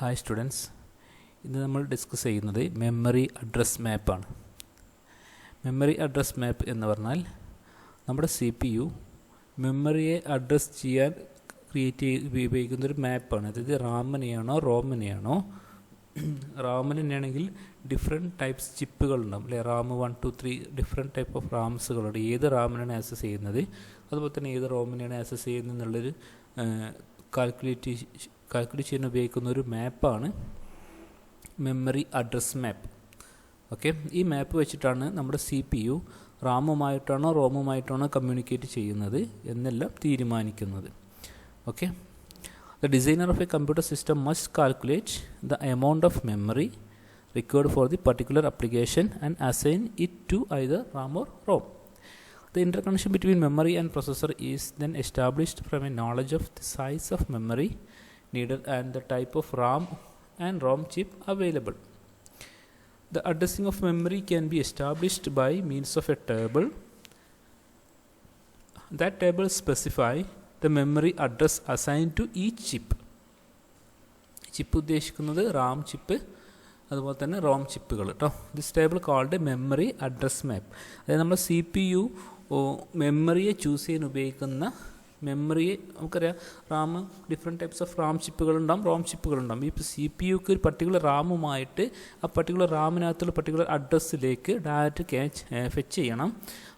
Hi students, ഇന്ന് നമ്മൾ discuss ചെയ്യുന്നത് മെമ്മറി അഡ്രസ് മാപ്പാണ്. മെമ്മറി അഡ്രസ് മാപ്പ് എന്ന് പറഞ്ഞാൽ നമ്മുടെ CPU മെമ്മറിയെ അഡ്രസ്സ് ചെയ്യാൻ ഉപയോഗിക്കുന്നൊരു മാപ്പാണ്. അതായത് റാമിനെയാണോ റോമിനെയാണോ. റാമിനാണെങ്കിൽ ഡിഫറെൻറ്റ് ടൈപ്സ് ചിപ്പുകളുണ്ടാവും അല്ലേ. റാം 1, 2, 3 ഡിഫറെൻറ്റ് ടൈപ്പ് ഓഫ് റാംസുകളുണ്ട്. ഏത് റാമിനാണ് ആക്സസ് ചെയ്യുന്നത്, അതുപോലെ തന്നെ ഏത് റോമിനെയാണ് ആക്സസ് ചെയ്യുന്നത് എന്നുള്ളൊരു കാൽക്കുലേറ്റ് ചെയ്യാൻ ഉപയോഗിക്കുന്ന ഒരു മാപ്പാണ് മെമ്മറി അഡ്രസ് മാപ്പ്. ഓക്കെ, ഈ മാപ്പ് വെച്ചിട്ടാണ് നമ്മുടെ CPU റാമുമായിട്ടാണോ റോമുമായിട്ടാണോ കമ്മ്യൂണിക്കേറ്റ് ചെയ്യുന്നത് എന്നെല്ലാം തീരുമാനിക്കുന്നത്. Okay, the designer of a computer system must calculate the amount of memory required for the particular application and assign it to either RAM or ROM. The interconnection between memory and processor is then established from a knowledge of the size of memory needed and the type of RAM and ROM chip available. The addressing of memory can be established by means of a table. That table specifies the memory address assigned to each chip. Chip ഉദ്ദേശിക്കുന്നത് RAM chip, അതുപോലെ തന്നെ ROM ചിപ്പുകൾ കേട്ടോ. This table called memory address map. അതായത് നമ്മൾ CPU മെമ്മറിയെ choose ചെയ്യാൻ ഉപയോഗിക്കുന്ന മെമ്മറിയെ നമുക്കറിയാം. RAM different types of RAM ചിപ്പുകളുണ്ടാകും, റോം ചിപ്പുകളുണ്ടാകും. ഇപ്പോൾ CPUക്ക് ഒരു പർട്ടിക്കുലർ റാമുമായിട്ട് ആ പർട്ടിക്കുലർ റാമിനകത്തുള്ള പർട്ടിക്കുലർ അഡ്രസ്സിലേക്ക് ഡാറ്റ ഫെച്ച് ചെയ്യണം,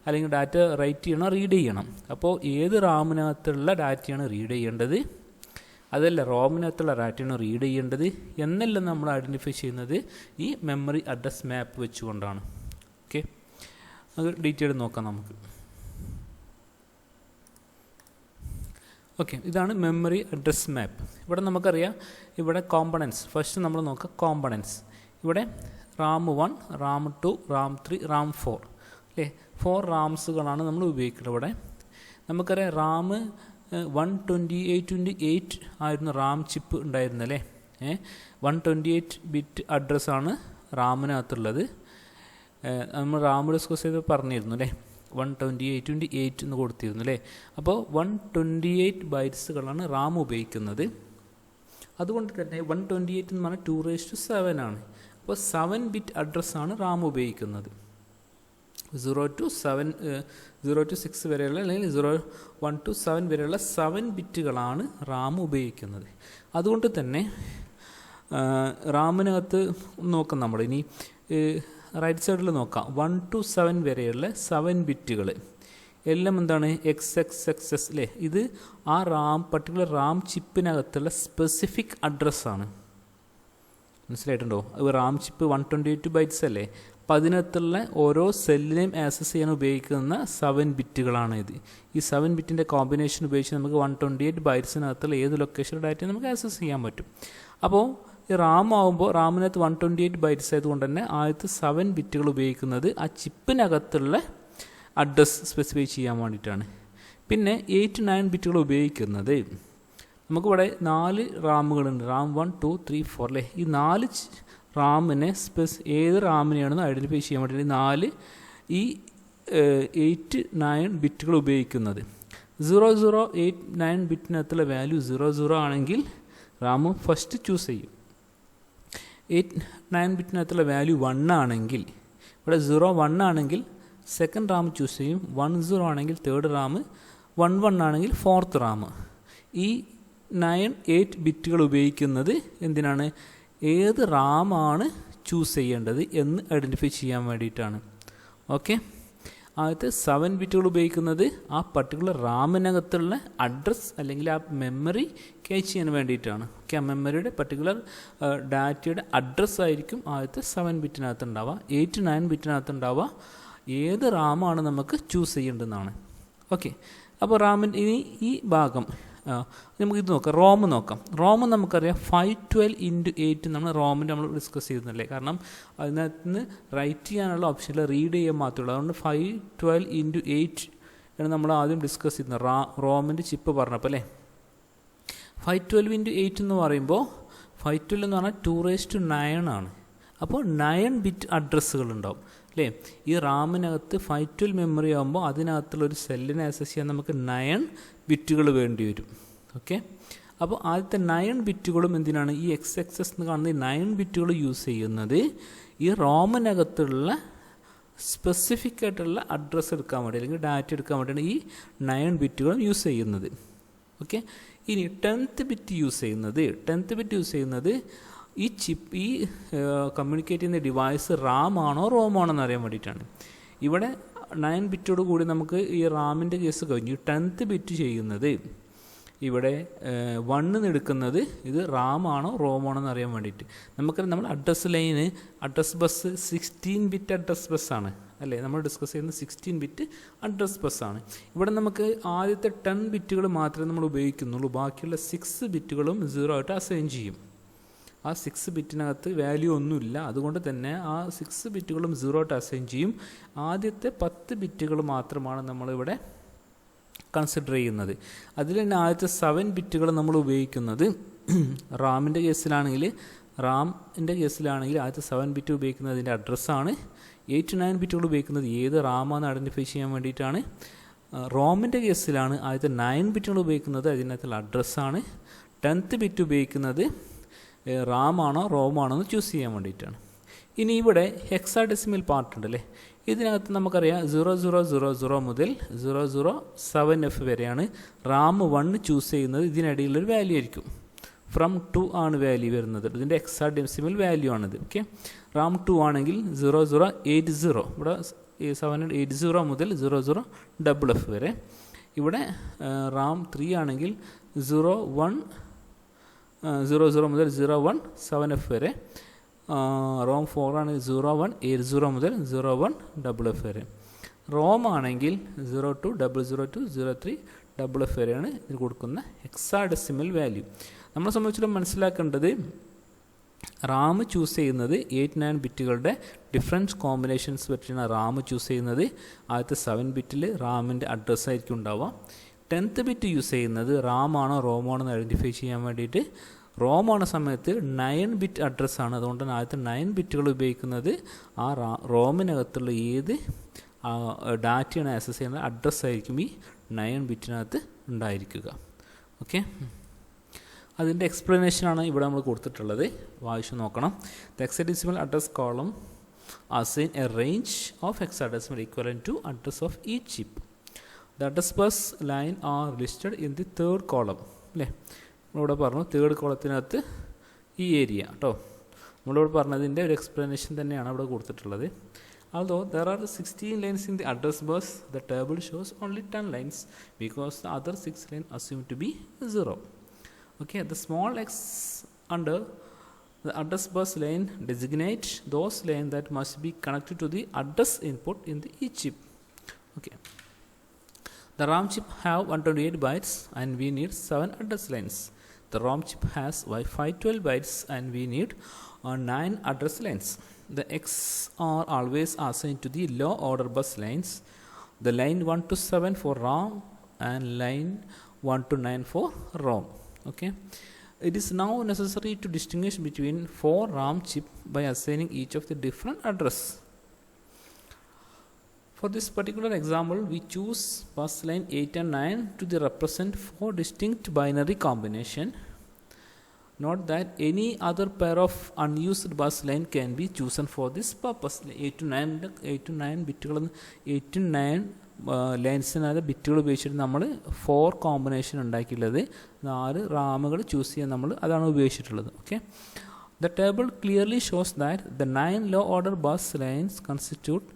അല്ലെങ്കിൽ ഡാറ്റ റൈറ്റ് ചെയ്യണം, റീഡ് ചെയ്യണം. അപ്പോൾ ഏത് റാമിനകത്തുള്ള ഡാറ്റയാണ് റീഡ് ചെയ്യേണ്ടത്, അതല്ല റോമിനകത്തുള്ള ഡാറ്റയാണ് റീഡ് ചെയ്യേണ്ടത് എന്നെല്ലാം നമ്മൾ ഐഡൻറ്റിഫൈ ചെയ്യുന്നത് ഈ മെമ്മറി അഡ്രസ് മാപ്പ് വെച്ചുകൊണ്ടാണ്. ഓക്കെ, അത് ഡീറ്റെയിൽ നോക്കാം നമുക്ക്. ഓക്കെ, ഇതാണ് മെമ്മറി അഡ്രസ് മാപ്പ്. ഇവിടെ നമുക്കറിയാം, ഇവിടെ കോമ്പണൻസ് ഫസ്റ്റ് നമ്മൾ നോക്കാം. കോമ്പണൻസ് ഇവിടെ റാം 1, റാം 2, റാം 3, റാം 4 അല്ലേ. 4 റാംസുകളാണ് നമ്മൾ ഉപയോഗിക്കുന്നത്. ഇവിടെ നമുക്കറിയാം റാം 128x8 ആയിരുന്നു റാം ചിപ്പ് ഉണ്ടായിരുന്നല്ലേ. 128 ബിറ്റ് അഡ്രസ്സാണ് റാമിനകത്തുള്ളത്. നമ്മൾ റാം ഡിസ്കസ് ചെയ്ത് പറഞ്ഞിരുന്നു അല്ലേ. 128x8 എന്ന് കൊടുത്തിരുന്നു അല്ലേ. അപ്പോൾ 128 ബൈറ്റ്സുകളാണ് റാം ഉപയോഗിക്കുന്നത്. അതുകൊണ്ട് തന്നെ 128 എന്ന് പറഞ്ഞാൽ 2�7 ആണ്. അപ്പോൾ 7 ബിറ്റ് അഡ്രസ്സാണ് റാം ഉപയോഗിക്കുന്നത്. 0 to 6 വരെയുള്ള അല്ലെങ്കിൽ 1 to 7 വരെയുള്ള 7 ബിറ്റുകളാണ് റാം ഉപയോഗിക്കുന്നത്. അതുകൊണ്ട് തന്നെ റാമിനകത്ത് നോക്കാം നമ്മൾ. ഇനി റൈറ്റ് സൈഡിൽ നോക്കാം. 1 to 7 വരെയുള്ള 7 ബിറ്റുകൾ എല്ലാം എന്താണ്, XXXS അല്ലേ. ഇത് ആ പർട്ടിക്കുലർ റാം ചിപ്പിനകത്തുള്ള സ്പെസിഫിക് അഡ്രസ്സാണ്. മനസ്സിലായിട്ടുണ്ടോ? റാം ചിപ്പ് 128 ബൈറ്റ്സ് അല്ലേ. അപ്പോൾ അതിനകത്തുള്ള ഓരോ സെല്ലിനെയും ആക്സസ് ചെയ്യാൻ ഉപയോഗിക്കുന്ന 7 ബിറ്റുകളാണ് ഇത്. ഈ 7 ബിറ്റിൻ്റെ കോമ്പിനേഷൻ ഉപയോഗിച്ച് നമുക്ക് 128 ബൈറ്റ്സിനകത്തുള്ള ഏത് ലൊക്കേഷൻ ഡാറ്റയും നമുക്ക് ആക്സസ് ചെയ്യാൻ പറ്റും. അപ്പോൾ ഈ റാം ആകുമ്പോൾ റാമിനകത്ത് 128 ബൈറ്റ്സ് ആയതുകൊണ്ട് തന്നെ ആദ്യത്തെ 7 ബിറ്റുകൾ ഉപയോഗിക്കുന്നത് ആ ചിപ്പിനകത്തുള്ള അഡ്രസ് സ്പെസിഫൈ ചെയ്യാൻ വേണ്ടിയിട്ടാണ്. പിന്നെ 8, 9 ബിറ്റുകൾ ഉപയോഗിക്കുന്നത് നമുക്കിവിടെ 4 റാമുകളുണ്ട്. റാം 1, 2, 3, 4 അല്ലേ. ഈ 4 റാമിനെ ഏത് റാമിനെയാണെന്ന് ഐഡൻറ്റിഫൈ ചെയ്യാൻ വേണ്ടി 4 ഈ 8, 9 ബിറ്റുകൾ ഉപയോഗിക്കുന്നത്. 00, 8, 9 ബിറ്റിനകത്തുള്ള വാല്യൂ 00 ആണെങ്കിൽ റാം ഫസ്റ്റ് ചൂസ് ചെയ്യും. 8, 9 ബിറ്റിനകത്തുള്ള വാല്യൂ 1 ആണെങ്കിൽ, ഇവിടെ 0, 1 ആണെങ്കിൽ സെക്കൻഡ് റാം ചൂസ് ചെയ്യും. 1, 0 ആണെങ്കിൽ തേർഡ് റാം, 1, 1 ആണെങ്കിൽ ഫോർത്ത് റാം. ഈ 9, 8 ബിറ്റുകൾ ഉപയോഗിക്കുന്നത് എന്തിനാണ്, ഏത് റാമാണ് ചൂസ് ചെയ്യേണ്ടത് എന്ന് ഐഡൻറ്റിഫൈ ചെയ്യാൻ വേണ്ടിയിട്ടാണ്. ഓക്കെ, ആദ്യത്തെ 7 ബിറ്റുകൾ ഉപയോഗിക്കുന്നത് ആ പർട്ടിക്കുലർ റാമിനകത്തുള്ള അഡ്രസ്സ് അല്ലെങ്കിൽ ആ മെമ്മറി ക്യാച്ച് ചെയ്യാൻ വേണ്ടിയിട്ടാണ്. ഓക്കെ, ആ മെമ്മറിയുടെ പർട്ടിക്കുലർ ഡാറ്റയുടെ അഡ്രസ്സായിരിക്കും ആദ്യത്തെ 7 ബിറ്റിനകത്ത് ഉണ്ടാവുക. 8, 9 ബിറ്റിനകത്ത് ഉണ്ടാവുക ഏത് റാമാണ് നമുക്ക് ചൂസ് ചെയ്യേണ്ടതെന്നാണ്. ഓക്കെ, അപ്പോൾ റാമിൻ്റെ ഇനി ഈ ഭാഗം നമുക്കിത് നോക്കാം. റോം നോക്കാം. റോം നമുക്കറിയാം 512x8 നമ്മൾ ഡിസ്കസ് ചെയ്യുന്നില്ലേ. കാരണം അതിനകത്ത് നിന്ന് റൈറ്റ് ചെയ്യാനുള്ള ഓപ്ഷനിൽ റീഡ് ചെയ്യാൻ മാത്രമേ ഉള്ളൂ. അതുകൊണ്ട് 512x8 ആണ് നമ്മൾ ആദ്യം ഡിസ്കസ് ചെയ്യുന്നത് റോമിൻ്റെ ചിപ്പ് പറഞ്ഞപ്പോൾ അല്ലേ. 512x8 എന്ന് പറയുമ്പോൾ 512 എന്ന് പറഞ്ഞാൽ 2�9 ആണ്. അപ്പോൾ 9 ബിറ്റ് അഡ്രസ്സുകൾ ഉണ്ടാവും അല്ലേ. ഈ റാമിനകത്ത് 512 മെമ്മറി ആകുമ്പോൾ അതിനകത്തുള്ളൊരു സെല്ലിനെ ആക്സസ് ചെയ്യാൻ നമുക്ക് 9 ബിറ്റുകൾ വേണ്ടി വരും. ഓക്കെ, അപ്പോൾ ആദ്യത്തെ 9 ബിറ്റുകളും എന്തിനാണ് ഈ എക്സ് എക്സ് എസ് എന്ന് കാണുന്ന ഈ 9 ബിറ്റുകൾ യൂസ് ചെയ്യുന്നത് ഈ റോമിനകത്തുള്ള സ്പെസിഫിക് ആയിട്ടുള്ള അഡ്രസ്സ് എടുക്കാൻ വേണ്ടി അല്ലെങ്കിൽ ഡാറ്റ എടുക്കാൻ വേണ്ടിയാണ് ഈ 9 ബിറ്റുകളും യൂസ് ചെയ്യുന്നത്. ഓക്കെ, ഇനി 10th ബിറ്റ് യൂസ് ചെയ്യുന്നത് ഈ ചിപ്പ് ഈ കമ്മ്യൂണിക്കേറ്റ് ചെയ്യുന്ന ഡിവൈസ് റാം ആണോ റോം ആണോ എന്ന് അറിയാൻ വേണ്ടിയിട്ടാണ്. ഇവിടെ 9 ബിറ്റോട് കൂടി നമുക്ക് ഈ റാമിൻ്റെ കേസ് കഴിഞ്ഞു. 10th ബിറ്റ് ചെയ്യുന്നത് ഇവിടെ 1 എടുക്കുന്നത് ഇത് റാം ആണോ റോം ആണോ എന്ന് അറിയാൻ വേണ്ടിയിട്ട്. നമുക്കറിയാം നമ്മൾ address line address bus 16 bit address ബസ്സാണ് അല്ലേ, നമ്മൾ ഡിസ്കസ് ചെയ്യുന്ന 16 ബിറ്റ് അഡ്രസ് ബസ്സാണ്. ഇവിടെ നമുക്ക് ആദ്യത്തെ 10 ബിറ്റുകൾ മാത്രമേ നമ്മൾ ഉപയോഗിക്കുന്നുള്ളൂ, ബാക്കിയുള്ള 6 ബിറ്റുകളും 0 ആയിട്ട് അസൈൻ ചെയ്യും. ആ 6 ബിറ്റിനകത്ത് വാല്യൂ ഒന്നുമില്ല, അതുകൊണ്ട് തന്നെ ആ 6 ബിറ്റുകളും 0 ആയിട്ട് അസൈൻ ചെയ്യും. ആദ്യത്തെ 10 ബിറ്റുകൾ മാത്രമാണ് നമ്മളിവിടെ കൺസിഡർ ചെയ്യുന്നത്. അതിൽ തന്നെ ആദ്യത്തെ 7 ബിറ്റുകൾ നമ്മൾ ഉപയോഗിക്കുന്നത് റാമിൻ്റെ കേസിലാണെങ്കിൽ ആദ്യത്തെ 7 ബിറ്റ് ഉപയോഗിക്കുന്നത് അതിൻ്റെ അഡ്രസ്സാണ്. 8 to 9 ബിറ്റുകൾ ഉപയോഗിക്കുന്നത് ഏത് റാമാണെന്ന് ഐഡൻറ്റിഫൈ ചെയ്യാൻ വേണ്ടിയിട്ടാണ്. റോമിൻ്റെ കേസിലാണ് ആദ്യത്തെ 9 ബിറ്റുകൾ ഉപയോഗിക്കുന്നത് അതിനകത്തുള്ള അഡ്രസ്സാണ്. 10th ബിറ്റ് ഉപയോഗിക്കുന്നത് റാം ആണോ റോം ആണോ എന്ന് ചൂസ് ചെയ്യാൻ വേണ്ടിയിട്ടാണ്. ഇനി ഇവിടെ ഹെക്സാഡെസിമൽ പാർട്ട് ഉണ്ടല്ലേ, ഇതിനകത്ത് നമുക്കറിയാം 0000 മുതൽ 007F വരെയാണ് റാം 1 ചൂസ് ചെയ്യുന്നത്. ഇതിനിടയിലൊരു വാല്യൂ ആയിരിക്കും. ഫ്രം 2 ആണ് വാല്യൂ വരുന്നത്, ഇതിൻ്റെ ഹെക്സാഡെസിമൽ വാല്യൂ ആണിത്. ഓക്കെ, റാം 2 ആണെങ്കിൽ 0080, ഇവിടെ 780 മുതൽ 00FF വരെ. ഇവിടെ റാം 3 ആണെങ്കിൽ 00 മുതൽ 017F വരെ. റോം 4 ആണ് 0180 മുതൽ 01FF വരെ. റോം ആണെങ്കിൽ 02002003FF വരെയാണ് ഇതിന് കൊടുക്കുന്ന ഹെക്സാഡെസിമൽ വാല്യൂ. നമ്മളെ സംബന്ധിച്ചിടത്തോളം മനസ്സിലാക്കേണ്ടത് റാം ചൂസ് ചെയ്യുന്നത് 8-9 ബിറ്റുകളുടെ ഡിഫറൻറ്റ് കോമ്പിനേഷൻസ് പറ്റിയാണ് റാം ചൂസ് ചെയ്യുന്നത്. ആദ്യത്തെ 7 ബിറ്റിൽ റാമിൻ്റെ അഡ്രസ്സായിരിക്കും ഉണ്ടാവുക. 10th ബിറ്റ് യൂസ് ചെയ്യുന്നത് റാം ആണോ റോം ആണോ എന്ന് ഐഡൻറ്റിഫൈ ചെയ്യാൻ വേണ്ടിയിട്ട്. റോം ആണ സമയത്ത് 9 ബിറ്റ് അഡ്രസ്സാണ്, അതുകൊണ്ട് തന്നെ ആദ്യത്തെ 9 ബിറ്റുകൾ ഉപയോഗിക്കുന്നത് ആ റോമിനകത്തുള്ള ഏത് ഡാറ്റയാണ് ആക്സസ് ചെയ്യുന്നത് അഡ്രസ്സായിരിക്കും ഈ 9 ബിറ്റിനകത്ത് ഉണ്ടായിരിക്കുക. ഓക്കെ, അതിൻ്റെ എക്സ്പ്ലനേഷനാണ് ഇവിടെ നമ്മൾ കൊടുത്തിട്ടുള്ളത്, വായിച്ചു നോക്കണം. The hexadecimal address column assign a range of hexadecimal equivalent to address of each chip. The address bus line are listed in the 3rd column അല്ലേ. നമ്മളിവിടെ പറഞ്ഞു 3rd കോളത്തിനകത്ത് ഈ ഏരിയ കേട്ടോ. നമ്മളിവിടെ പറഞ്ഞതിൻ്റെ ഒരു എക്സ്പ്ലനേഷൻ തന്നെയാണ് ഇവിടെ കൊടുത്തിട്ടുള്ളത്. Although there are 16 lines in the address bus, the table shows only 10 lines because the other 6 lines assumed to be 0. Okay, the small x under the address bus line designate those lines that must be connected to the address input in the each chip. Okay, the RAM chip have 128 bytes and we need 7 address lines. The ROM chip has 512 bytes and we need 9 address lines. The X are always assigned to the low order bus lines, the line 1 to 7 for RAM and line 1 to 9 for ROM. Okay, it is now necessary to distinguish between 4 RAM chip by assigning each of the different address. For this particular example, we choose bus line 8 and 9 to represent 4 distinct binary combination. Note that any other pair of unused bus line can be chosen for this purpose. 8 to 9 ബിറ്റുകൾ 8 to 9 ലൈൻസിനകത്ത് ബിറ്റുകൾ ഉപയോഗിച്ചിട്ട് നമ്മൾ 4 combination ഉണ്ടാക്കിയുള്ളത്. 4 റാമുകൾ choose ചെയ്യാൻ നമ്മൾ അതാണ് ഉപയോഗിച്ചിട്ടുള്ളത്. Okay, the table clearly shows that the 9 low order bus lines constitute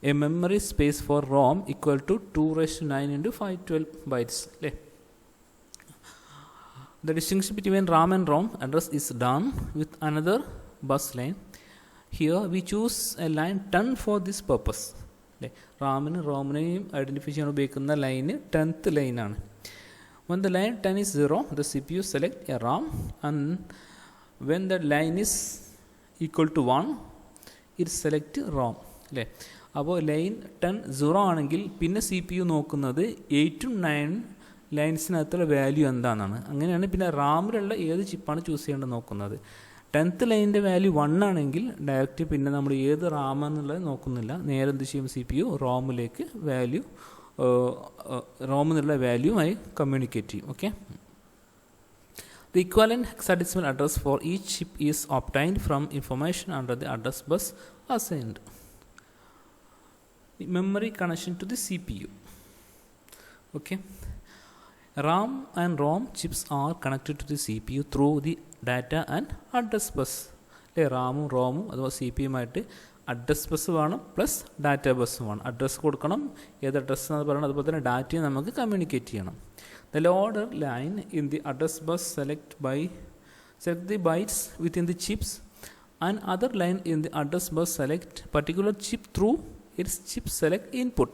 a memory space for ROM equal to 2⁻9 into 512 bytes. The distinction between RAM and ROM address is done with another bus line. Here we choose a line 10 for this purpose. റാമിനും റോമിനെയും identify ചെയ്യാൻ ഉപയോഗിക്കുന്ന line 10th ലൈനാണ്. When the line 10 is 0, the CPU select a RAM, and when the line is equal to 1, it select ROM. അല്ലേ, അപ്പോൾ line 10 0 ആണെങ്കിൽ പിന്നെ CPU നോക്കുന്നത് 8 to 9 ലൈൻസിനകത്തുള്ള value എന്താണെന്നാണ്. അങ്ങനെയാണ് പിന്നെ റാമിലുള്ള ഏത് ചിപ്പാണ് ചൂസ് ചെയ്യേണ്ടത് നോക്കുന്നത്. 10th ലൈനിൻ്റെ വാല്യൂ 1 ആണെങ്കിൽ ഡയറക്റ്റ് പിന്നെ നമ്മൾ ഏത് റാമെന്നുള്ളത് നോക്കുന്നില്ല, നേരെ എന്ത് ചെയ്യും CPU റോമിലേക്ക് വാല്യൂ റോമിൽ നിന്നുള്ള വാല്യൂമായി കമ്മ്യൂണിക്കേറ്റ് ചെയ്യും. Okay, The equivalent hexadecimal address for each chip is obtained from information under the address bus assigned. The memory connection to the CPU. Okay. RAM and ROM chips are connected to the CPU through the data and address bus. റാമും റോമും അഥവാ C P യുമായിട്ട് address bus വേണം, plus data ബസ്സും വേണം. Address കൊടുക്കണം, ഏത് address എന്ന് പറയണം, അതുപോലെ തന്നെ ഡാറ്റയും നമുക്ക് കമ്മ്യൂണിക്കേറ്റ് ചെയ്യണം. The loader line in the address bus select the bytes within the chips, and other line in the address bus select particular chip through its chip select input.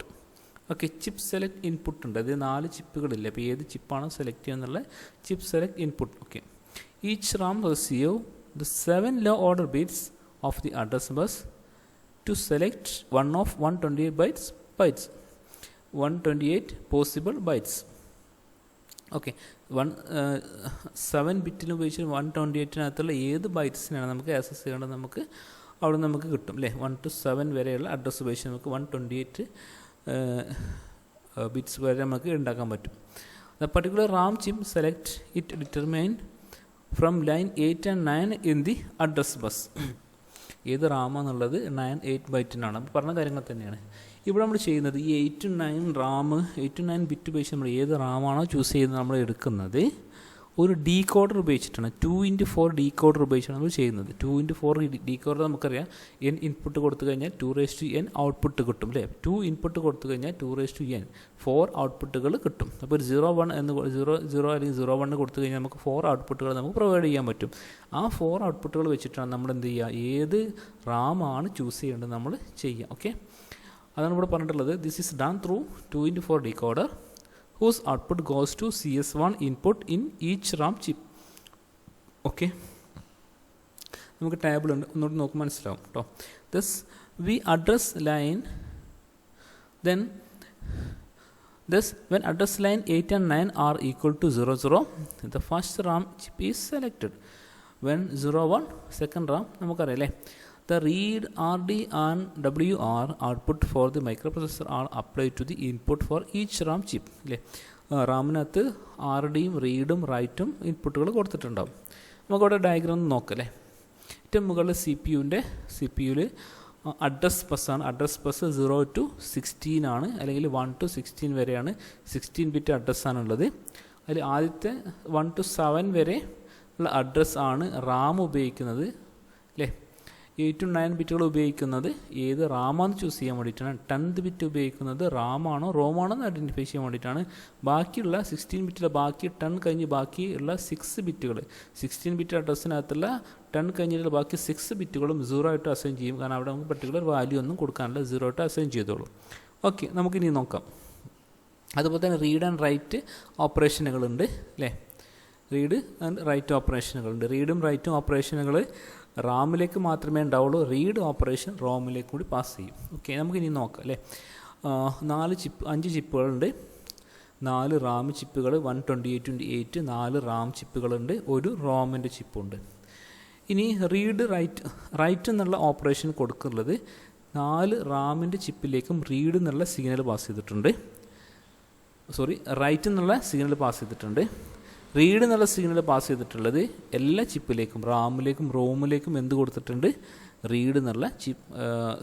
Okay, chip select input ഉണ്ട്. അത് 4 ചിപ്പുകളില്ല. അപ്പോൾ ഏത് ചിപ്പാണോ select ചെയ്യുക എന്നുള്ള chip select input. Okay, each Ram receive the 7 low order bits of the address bus to select one of 128 bytes 128 possible bytes. Okay, 7 ബിറ്റിന് ഉപയോഗിച്ച് 128-നകത്തുള്ള ഏത് ബൈറ്റ്സിനാണ് നമുക്ക് access ചെയ്യേണ്ടത് നമുക്ക് അവിടെ നമുക്ക് കിട്ടും അല്ലേ. 1 to 7 വരെയുള്ള അഡ്രസ്സ് ഉപയോഗിച്ച് നമുക്ക് 128 ബിറ്റ്സ് വരെ നമുക്ക് ഉണ്ടാക്കാൻ പറ്റും. The particular RAM chip select it determined from line 8 and 9 in the address bus. ഏത് റാമാന്നുള്ളത് 9, 8 ബൈറ്റിനാണ്. അപ്പോൾ പറഞ്ഞ കാര്യങ്ങൾ തന്നെയാണ് ഇവിടെ നമ്മൾ ചെയ്യുന്നത്. ഈ 8 to 9 റാം, 8 to 9 ബിറ്റ് ഉപയോഗിച്ച് നമ്മൾ ഏത് റാമാണോ ചൂസ് ചെയ്യുന്നത് നമ്മൾ എടുക്കുന്നത് ഒരു ഡീകോഡർ ഉപയോഗിച്ചിട്ടാണ്. 2x4 ഡീകോഡർ ഉപയോഗിച്ചാണ് നമ്മൾ ചെയ്യുന്നത്. 2x4 ഡീകോഡർ നമുക്കറിയാം, n ഇൻപുട്ട് കൊടുത്തു കഴിഞ്ഞാൽ 2n ഔട്ട്പുട്ട് കിട്ടും അല്ലേ. 2 ഇൻപുട്ട് കൊടുത്തു കഴിഞ്ഞാൽ 2n 4 ഔട്ട്പുട്ടുകൾ കിട്ടും. അപ്പോൾ ഒരു 0 1 എന്ന് 0 അല്ലെങ്കിൽ 0 1 കൊടുത്തു കഴിഞ്ഞാൽ നമുക്ക് 4 ഔട്ട്പുട്ടുകൾ നമുക്ക് പ്രൊവൈഡ് ചെയ്യാൻ പറ്റും. ആ 4 ഔട്ട്പുട്ടുകൾ വെച്ചിട്ടാണ് നമ്മൾ എന്ത് ചെയ്യുക, ഏത് റാമാണ് ചൂസ് ചെയ്യേണ്ടത് നമ്മൾ ചെയ്യുക. ഓക്കെ, അതാണ് ഇവിടെ പറഞ്ഞിട്ടുള്ളത്. This is done through 2x4 decoder whose output goes to CS1 input in each RAM chip. Okay, നമുക്ക് ടേബിൾ ഉണ്ട്, ഒന്നുകൂടി നോക്കുമ്പോൾ മനസ്സിലാവും കേട്ടോ. Thus we address line when address line 8 and 9 are equal to 0 0, the first RAM chip is selected. When 0 1 second RAM നമുക്കറിയാം അല്ലേ. The read, RD and WR output for the microprocessor are applied to the input for each RAM chip. അല്ലേ, റാമിനകത്ത് RDയും റീഡും റൈറ്റും ഇൻപുട്ടുകൾ കൊടുത്തിട്ടുണ്ടാവും. നമുക്കവിടെ diagram നോക്കാം അല്ലേ. ഏറ്റവും മുകളിൽ സി പി യുവിൽ അഡ്രസ് ബസ്സാണ്. അഡ്രസ് ബസ് 0 to 16 ആണ്, അല്ലെങ്കിൽ 1 to 16 വരെയാണ്. 16 ബിറ്റ് അഡ്രസ്സാണുള്ളത്. അതിൽ ആദ്യത്തെ 1 to 7 വരെ ഉള്ള അഡ്രസ്സ് ആണ് റാം ഉപയോഗിക്കുന്നത് അല്ലേ. 8 to 9 ബിറ്റുകൾ ഉപയോഗിക്കുന്നത് ഏത് റാമാണെന്ന് ചൂസ് ചെയ്യാൻ വേണ്ടിയിട്ടാണ്. 10th ബിറ്റ് ഉപയോഗിക്കുന്നത് റാമാണോ റോമാണോ എന്ന് ഐഡൻറ്റിഫൈ ചെയ്യാൻ വേണ്ടിയിട്ടാണ്. ബാക്കിയുള്ള 16 ബിറ്റിലെ ബാക്കി 10 കഴിഞ്ഞ് ബാക്കിയുള്ള 6 ബിറ്റുകൾ 16 ബിറ്റ് അഡ്രസ്സിനകത്തുള്ള 10 കഴിഞ്ഞിട്ടുള്ള ബാക്കി 6 ബിറ്റുകളും 0 ആയിട്ട് അസൈൻ ചെയ്യും. കാരണം അവിടെ നമുക്ക് പർട്ടിക്കുലർ വാല്യൂ ഒന്നും കൊടുക്കാനില്ല, 0 ആയിട്ട് അസൈൻ ചെയ്തോളൂ. ഓക്കെ, നമുക്കിനി നോക്കാം. അതുപോലെ തന്നെ റീഡ് ആൻഡ് റൈറ്റ് ഓപ്പറേഷനുകളുണ്ട് അല്ലേ. റീഡ് ആൻഡ് റൈറ്റ് ഓപ്പറേഷനുകളുണ്ട്. റീഡും റൈറ്റും ഓപ്പറേഷനുകൾ റാമിലേക്ക് മാത്രമേ ഉണ്ടാവുള്ളൂ. റീഡ് ഓപ്പറേഷൻ റോമിലേക്ക് കൂടി പാസ് ചെയ്യും. ഓക്കെ, നമുക്കിനി നോക്കാം അല്ലേ. 5 ചിപ്പുകളുണ്ട്. 4 റാം ചിപ്പുകൾ 128 4 റാം ചിപ്പുകളുണ്ട്, ഒരു റോമിൻ്റെ ചിപ്പുണ്ട്. ഇനി റീഡ് റൈറ്റ് എന്നുള്ള ഓപ്പറേഷൻ കൊടുക്കുന്നത് 4 റാമിൻ്റെ ചിപ്പിലേക്കും റീഡ് എന്നുള്ള സിഗ്നൽ പാസ് ചെയ്തിട്ടുണ്ട്. റൈറ്റ് എന്നുള്ള സിഗ്നൽ പാസ് ചെയ്തിട്ടുണ്ട്. റീഡ് എന്നുള്ള സിഗ്നൽ പാസ് ചെയ്തിട്ടുള്ളത് എല്ലാ ചിപ്പിലേക്കും റാമിലേക്കും റോമിലേക്കും എന്ത് കൊടുത്തിട്ടുണ്ട്, റീഡ് എന്നുള്ള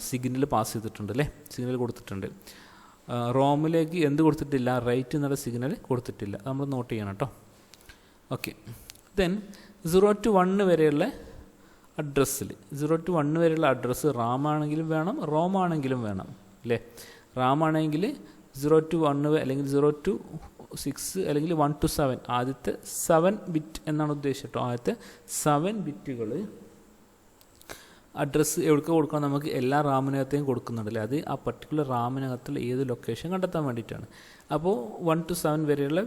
സിഗ്നൽ പാസ് ചെയ്തിട്ടുണ്ട് അല്ലേ, സിഗ്നൽ കൊടുത്തിട്ടുണ്ട്. റോമിലേക്ക് എന്ത് കൊടുത്തിട്ടില്ല, റൈറ്റ് എന്നുള്ള സിഗ്നൽ കൊടുത്തിട്ടില്ല. നമ്മൾ നോട്ട് ചെയ്യണം കേട്ടോ. ഓക്കെ, ദെൻ 0 to 1 വരെയുള്ള അഡ്രസ്സിൽ 0 to 1 വരെയുള്ള അഡ്രസ്സ് റാം ആണെങ്കിലും വേണം റോം ആണെങ്കിലും വേണം അല്ലേ. റാം ആണെങ്കിൽ 0 to 1 അല്ലെങ്കിൽ 0 to 6 അല്ലെങ്കിൽ 1 to 7 ആദ്യത്തെ 7 ബിറ്റ് എന്നാണ് ഉദ്ദേശിച്ചത് കേട്ടോ. ആദ്യത്തെ 7 ബിറ്റുകൾ അഡ്രസ്സ് എവിടെ കൊടുക്കണം, നമുക്ക് എല്ലാ റാമിനകത്തെയും കൊടുക്കുന്നുണ്ടല്ലേ. അത് ആ പർട്ടിക്കുലർ റാമിനകത്തുള്ള ഏത് ലൊക്കേഷൻ കണ്ടെത്താൻ വേണ്ടിയിട്ടാണ്. അപ്പോൾ 1 to 7 വരെയുള്ള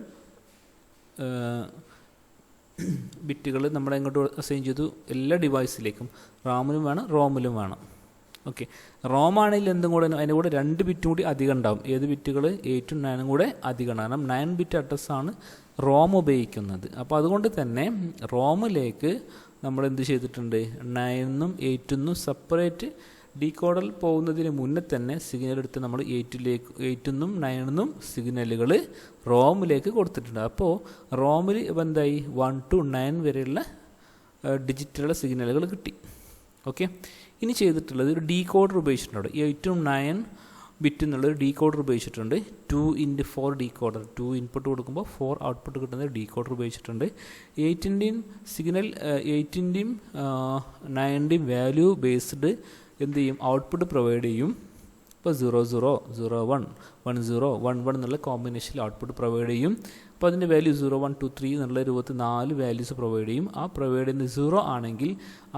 ബിറ്റുകൾ നമ്മൾ എങ്ങോട്ട് അസൈൻ ചെയ്തു, എല്ലാ ഡിവൈസിലേക്കും റാമിലും വേണം റോമിലും വേണം. ഓക്കെ, റോം ആണെങ്കിൽ എന്തും കൂടെ അതിൻ്റെ കൂടെ 2 ബിറ്റും കൂടി അധികം ഉണ്ടാവും. ഏത് ബിറ്റുകൾ 8ഉം 9ഉം കൂടെ അധികം. കാരണം 9 ബിറ്റ് അഡ്രസ്സാണ് റോം ഉപയോഗിക്കുന്നത്. അപ്പോൾ അതുകൊണ്ട് തന്നെ റോമിലേക്ക് നമ്മൾ എന്ത് ചെയ്തിട്ടുണ്ട്, 9ഉം 8ഉം സെപ്പറേറ്റ് ഡീകോഡർ പോകുന്നതിന് മുന്നേ തന്നെ സിഗ്നൽ എടുത്ത് നമ്മൾ 8-നും 9-നും സിഗ്നലുകൾ റോമിലേക്ക് കൊടുത്തിട്ടുണ്ട്. അപ്പോൾ റോമിൽ എന്തായി 1 to 9 വരെയുള്ള ഡിജിറ്റുള്ള സിഗ്നലുകൾ കിട്ടി. ഓക്കെ, ഇനി ചെയ്തിട്ടുള്ളത് ഒരു ഡീകോഡർ ഉപയോഗിച്ചിട്ടുണ്ട്. 8 to 9 ബിറ്റ് എന്നുള്ളൊരു ഡീകോഡർ ഉപയോഗിച്ചിട്ടുണ്ട്. 2x4 ഡീകോഡർ, 2 ഇൻപുട്ട് കൊടുക്കുമ്പോൾ 4 ഔട്ട്പുട്ട് കിട്ടുന്ന ഡീകോഡർ ഉപയോഗിച്ചിട്ടുണ്ട്. 8-ൻ്റെയും സിഗ്നൽ 8-ൻ്റെയും 9-ൻ്റെയും വാല്യൂ ബേസ്ഡ് എന്ത് ചെയ്യും, ഔട്ട്പുട്ട് പ്രൊവൈഡ് ചെയ്യും. ഇപ്പോൾ 0 0 0 1 1 0 1 1 എന്നുള്ള കോമ്പിനേഷനിൽ ഔട്ട്പുട്ട് പ്രൊവൈഡ് ചെയ്യും. അപ്പോൾ അതിൻ്റെ വാല്യൂ 0 1 2 3 എന്നുള്ള രൂപത്തിൽ 4 വാല്യൂസ് പ്രൊവൈഡ് ചെയ്യും. ആ പ്രൊവൈഡ് ചെയ്യുന്ന 0 ആണെങ്കിൽ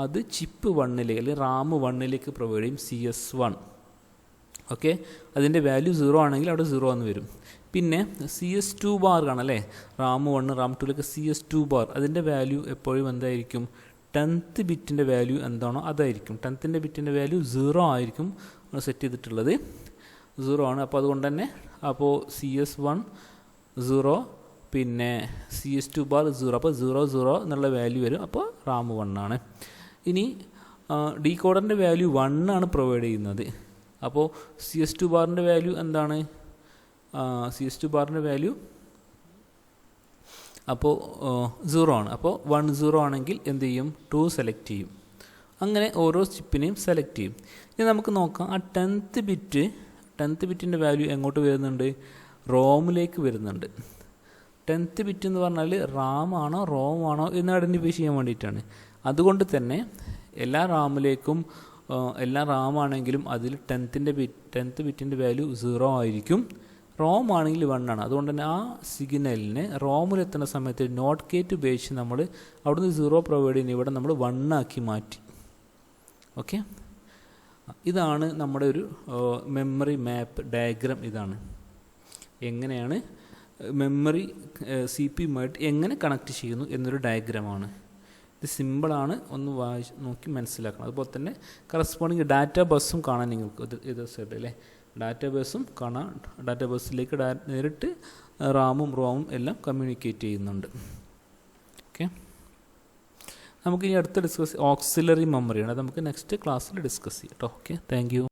അത് ചിപ്പ് 1ലേക്ക് അല്ലെങ്കിൽ റാം 1ലേക്ക് പ്രൊവൈഡ് ചെയ്യും, CS1. ഓക്കെ, അതിൻ്റെ വാല്യൂ 0 ആണെങ്കിൽ അവിടെ 0 എന്ന് വരും. പിന്നെ CS2 ബാർ കാണല്ലേ, റാം 1 റാം 2ലേക്ക് CS2 ബാർ, അതിൻ്റെ വാല്യൂ എപ്പോഴും എന്തായിരിക്കും, 10th ബിറ്റിൻ്റെ വാല്യൂ എന്താണോ അതായിരിക്കും. 10th ബിറ്റിൻ്റെ വാല്യൂ 0 ആയിരിക്കും സെറ്റ് ചെയ്തിട്ടുള്ളത്, 0 ആണ്. അപ്പോൾ അതുകൊണ്ട് തന്നെ അപ്പോൾ CS1 0, പിന്നെ CS2 ബാർ 0, അപ്പോൾ 0 0 എന്നുള്ള വാല്യൂ വരും. അപ്പോൾ റാം 1 ആണ്. ഇനി ഡീകോഡറിൻ്റെ വാല്യൂ 1 ആണ് പ്രൊവൈഡ് ചെയ്യുന്നത്. അപ്പോൾ CS2 ബാറിൻ്റെ വാല്യൂ എന്താണ്, CS2 ബാറിൻ്റെ വാല്യൂ അപ്പോൾ 0 ആണ്. അപ്പോൾ 1 0 ആണെങ്കിൽ എന്ത് ചെയ്യും, 2 സെലക്ട് ചെയ്യും. അങ്ങനെ ഓരോ ചിപ്പിനെയും സെലക്ട് ചെയ്യും. ഇനി നമുക്ക് നോക്കാം, ആ 10th ബിറ്റിൻ്റെ വാല്യൂ എങ്ങോട്ട് വരുന്നുണ്ട്, റോമിലേക്ക് വരുന്നുണ്ട്. 10th ബിറ്റ് എന്ന് പറഞ്ഞാൽ റാം ആണോ റോം ആണോ എന്ന് ഐഡൻറ്റിഫൈ ചെയ്യാൻ വേണ്ടിയിട്ടാണ്. അതുകൊണ്ട് തന്നെ എല്ലാ റാമിലേക്കും എല്ലാ റാം ആണെങ്കിലും അതിൽ 10th ബിറ്റിൻ്റെ വാല്യൂ 0 ആയിരിക്കും. റോം ആണെങ്കിൽ 1 ആണ്. അതുകൊണ്ട് തന്നെ ആ സിഗ്നലിനെ റോമിലെത്തുന്ന സമയത്ത് നോട്ട് ഗേറ്റ് ഉപയോഗിച്ച് നമ്മൾ അവിടുന്ന് 0 പ്രൊവൈഡ് ചെയ്യുന്ന ഇവിടെ നമ്മൾ 1 ആക്കി മാറ്റി. ഓക്കെ, ഇതാണ് നമ്മുടെ ഒരു മെമ്മറി മാപ്പ് ഡയഗ്രാം. ഇതാണ് എങ്ങനെയാണ് മെമ്മറി CPU-മായിട്ട് എങ്ങനെ കണക്ട് ചെയ്യുന്നു എന്നൊരു ഡയഗ്രാമാണ്. ഇത് സിമ്പിളാണ്, ഒന്ന് നോക്കി മനസ്സിലാക്കണം. അതുപോലെ തന്നെ കറസ്പോണ്ടിങ് ഡാറ്റ ബസ്സും കാണാൻ നിങ്ങൾക്ക് ഇത് സൈഡ് അല്ലേ, ഡാറ്റ ബസ്സും കാണാം. ഡാറ്റ ബസ്സിലേക്ക് നേരിട്ട് റാമും റോമും എല്ലാം കമ്മ്യൂണിക്കേറ്റ് ചെയ്യുന്നുണ്ട്. ഓക്കെ, നമുക്കിനി അടുത്ത ഡിസ്കസ് ഓക്സിലറി മെമ്മറിയാണ്. അത് നമുക്ക് നെക്സ്റ്റ് ക്ലാസ്സിൽ ഡിസ്കസ് ചെയ്യാം കേട്ടോ. Okay, thank you.